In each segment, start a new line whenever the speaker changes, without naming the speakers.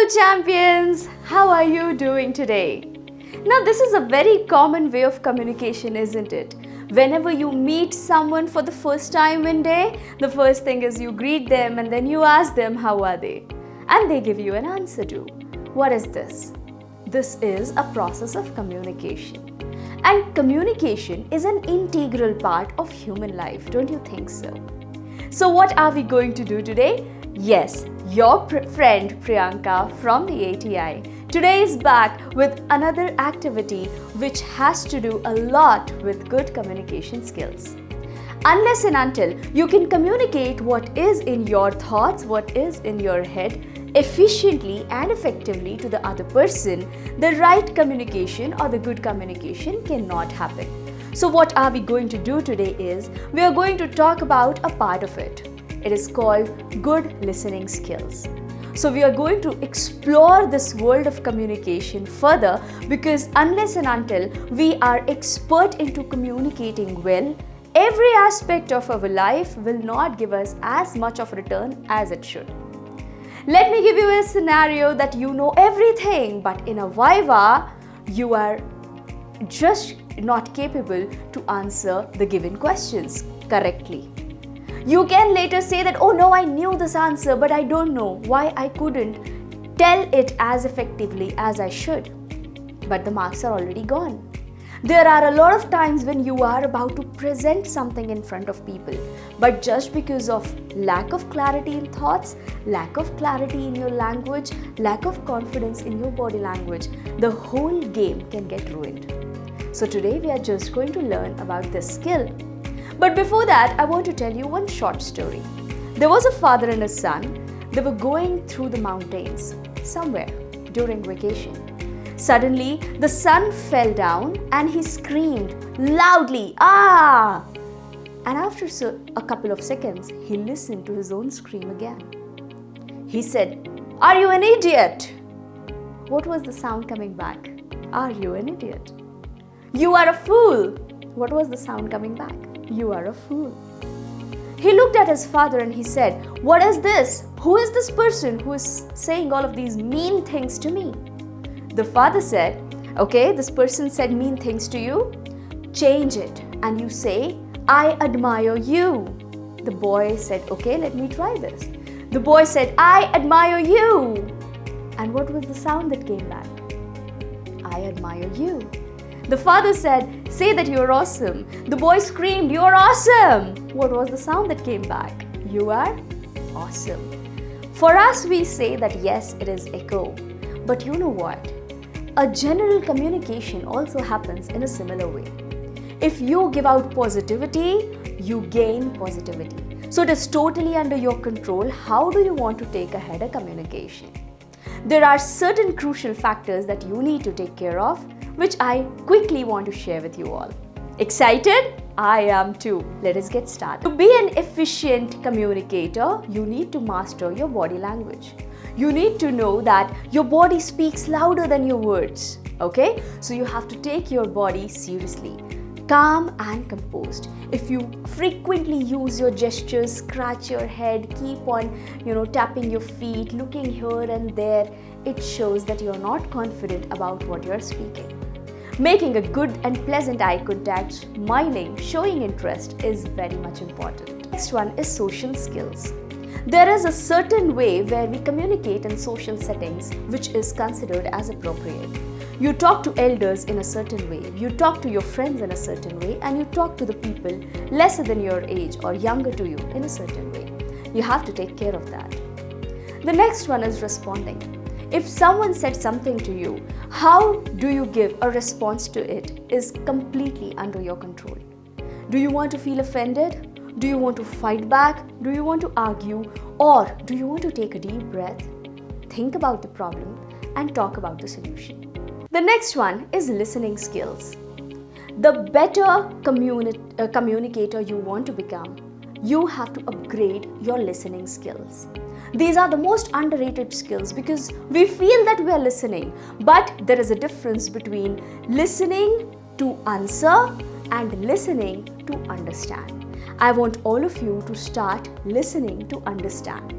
champions! How are you doing today? Now, this is a very common way of communication, isn't it? Whenever you meet someone for the first time one day, the first thing is you greet them and then you ask them how are they? And they give you an answer to. What is this? This is a process of communication. And communication is an integral part of human life, don't you think so? So what are we going to do today? Yes, your friend Priyanka from the ATI today is back with another activity which has to do a lot with good communication skills. Unless and until you can communicate what is in your thoughts, what is in your head efficiently and effectively to the other person, the right communication or the good communication cannot happen. So what are we going to do today is, we are going to talk about a part of it. It is called good listening skills. So we are going to explore this world of communication further, because unless and until we are expert into communicating well, every aspect of our life will not give us as much of return as it should. Let me give you a scenario that you know everything, but in a Viva, you are just not capable to answer the given questions correctly. You can later say that, oh no, I knew this answer, but I don't know why I couldn't tell it as effectively as I should. But the marks are already gone. There are a lot of times when you are about to present something in front of people, but just because of lack of clarity in thoughts, lack of clarity in your language, lack of confidence in your body language, the whole game can get ruined. So today we are just going to learn about this skill. But before that, I want to tell you one short story. There was a father and a son. They were going through the mountains somewhere during vacation. Suddenly, the son fell down and he screamed loudly, "Ah!" And after a couple of seconds, he listened to his own scream again. He said, "Are you an idiot?" What was the sound coming back? "Are you an idiot?" "You are a fool." What was the sound coming back? "You are a fool." He looked at his father and he said, "What is this? Who is this person who is saying all of these mean things to me?" The father said, "Okay, this person said mean things to you. Change it and you say, 'I admire you.'" The boy said, "Okay, let me try this." The boy said, "I admire you." And what was the sound that came back? "I admire you." The father said, "Say that you're awesome." The boy screamed, "You're awesome." What was the sound that came back? "You are awesome." For us, we say that yes, it is echo. But you know what? A general communication also happens in a similar way. If you give out positivity, you gain positivity. So it is totally under your control. How do you want to take ahead a communication? There are certain crucial factors that you need to take care of, which I quickly want to share with you all. Excited? I am too. Let us get started. To be an efficient communicator, you need to master your body language. You need to know that your body speaks louder than your words. Okay? So you have to take your body seriously. Calm and composed. If you frequently use your gestures, scratch your head, keep on, tapping your feet, looking here and there, it shows that you're not confident about what you're speaking. Making a good and pleasant eye contact, smiling, showing interest is very much important. Next one is social skills. There is a certain way where we communicate in social settings which is considered as appropriate. You talk to elders in a certain way, you talk to your friends in a certain way, and you talk to the people lesser than your age or younger to you in a certain way. You have to take care of that. The next one is responding. If someone said something to you, how do you give a response to it is completely under your control. Do you want to feel offended? Do you want to fight back? Do you want to argue? Or do you want to take a deep breath, think about the problem, and talk about the solution? The next one is listening skills. The better communicator you want to become, you have to upgrade your listening skills. These are the most underrated skills because we feel that we are listening, but there is a difference between listening to answer and listening to understand. I want all of you to start listening to understand.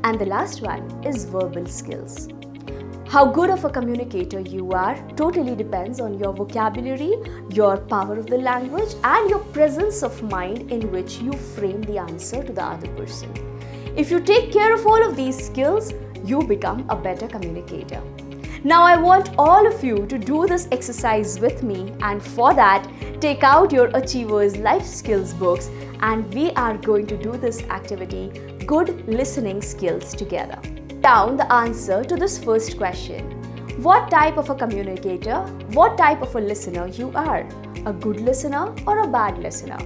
And the last one is verbal skills. How good of a communicator you are totally depends on your vocabulary, your power of the language, and your presence of mind in which you frame the answer to the other person. If you take care of all of these skills, you become a better communicator. Now I want all of you to do this exercise with me, and for that, take out your Achievers Life Skills books and we are going to do this activity, Good Listening Skills, together. Down the answer to this first question. What type of a communicator, what type of a listener you are? A good listener or a bad listener?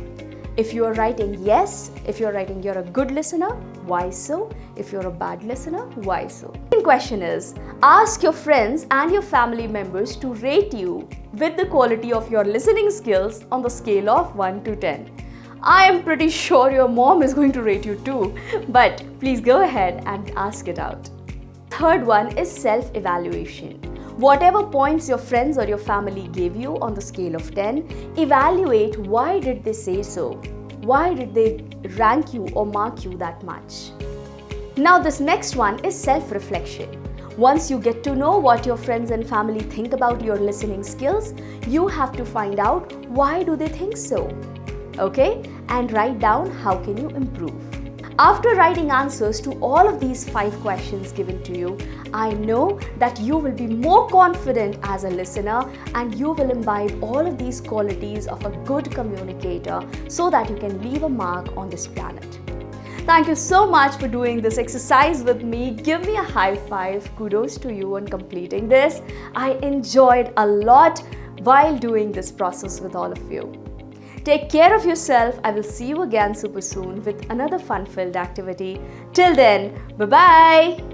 If you are writing yes, if you're writing you're a good listener, why so? If you're a bad listener, why so? Second question is, ask your friends and your family members to rate you with the quality of your listening skills on the scale of 1 to 10. I am pretty sure your mom is going to rate you too, but please go ahead and ask it out. Third one is self-evaluation. Whatever points your friends or your family gave you on the scale of 10, evaluate why did they say so? Why did they rank you or mark you that much? Now this next one is self-reflection. Once you get to know what your friends and family think about your listening skills, you have to find out why do they think so? Okay? And write down how can you improve. After writing answers to all of these 5 questions given to you, I know that you will be more confident as a listener and you will imbibe all of these qualities of a good communicator so that you can leave a mark on this planet. Thank you so much for doing this exercise with me. Give me a high five. Kudos to you on completing this. I enjoyed a lot while doing this process with all of you. Take care of yourself. I will see you again super soon with another fun-filled activity. Till then, bye-bye.